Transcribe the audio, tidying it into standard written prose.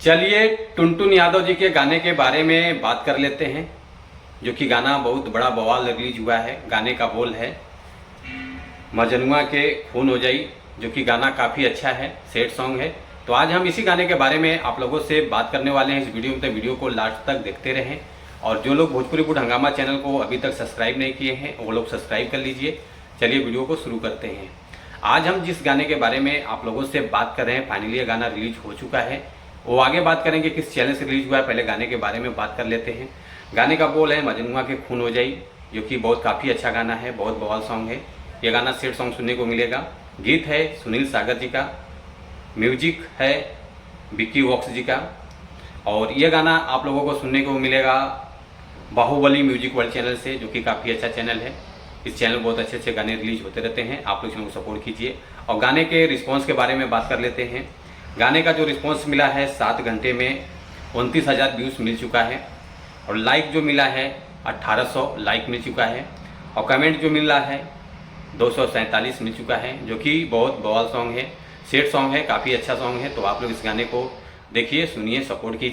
चलिए टुनटुन यादव जी के गाने के बारे में बात कर लेते हैं, जो कि गाना बहुत बड़ा बवाल रिलीज हुआ है। गाने का बोल है मजनुआ के खून हो जाई, जो कि गाना काफ़ी अच्छा है, सैड सॉन्ग है। तो आज हम इसी गाने के बारे में आप लोगों से बात करने वाले हैं इस वीडियो में। तो वीडियो को लास्ट तक देखते रहें, और जो लोग भोजपुरी गुड हंगामा चैनल को अभी तक सब्सक्राइब नहीं किए हैं वो लोग सब्सक्राइब कर लीजिए। चलिए वीडियो को शुरू करते हैं। आज हम जिस गाने के बारे में आप लोगों से बात कर रहे हैं, फाइनली ये गाना रिलीज हो चुका है। वो आगे बात करेंगे किस चैनल से रिलीज हुआ है, पहले गाने के बारे में बात कर लेते हैं। गाने का बोल है मजनुआ के खून हो जाई, जो कि बहुत काफ़ी अच्छा गाना है, बहुत बवाल सॉन्ग है। ये गाना सैड सॉन्ग सुनने को मिलेगा। गीत है सुनील सागर जी का, म्यूजिक है विक्की वॉक्स जी का, और ये गाना आप लोगों को सुनने को मिलेगा बाहुबली म्यूजिक वर्ल्ड चैनल से, जो कि काफ़ी अच्छा चैनल है। इस चैनल में बहुत अच्छे अच्छे गाने रिलीज होते रहते हैं, आप लोग चैनल को सपोर्ट कीजिए। और गाने के रिस्पॉन्स के बारे में बात कर लेते हैं। गाने का जो रिस्पॉन्स मिला है 7 घंटे में 29,000 व्यूज़ मिल चुका है, और लाइक जो मिला है 1800 लाइक मिल चुका है, और कमेंट जो मिल रहा है 247 मिल चुका है, जो कि बहुत बवाल सॉन्ग है, सैड सॉन्ग है, काफ़ी अच्छा सॉन्ग है। तो आप लोग इस गाने को देखिए, सुनिए, सपोर्ट कीजिए।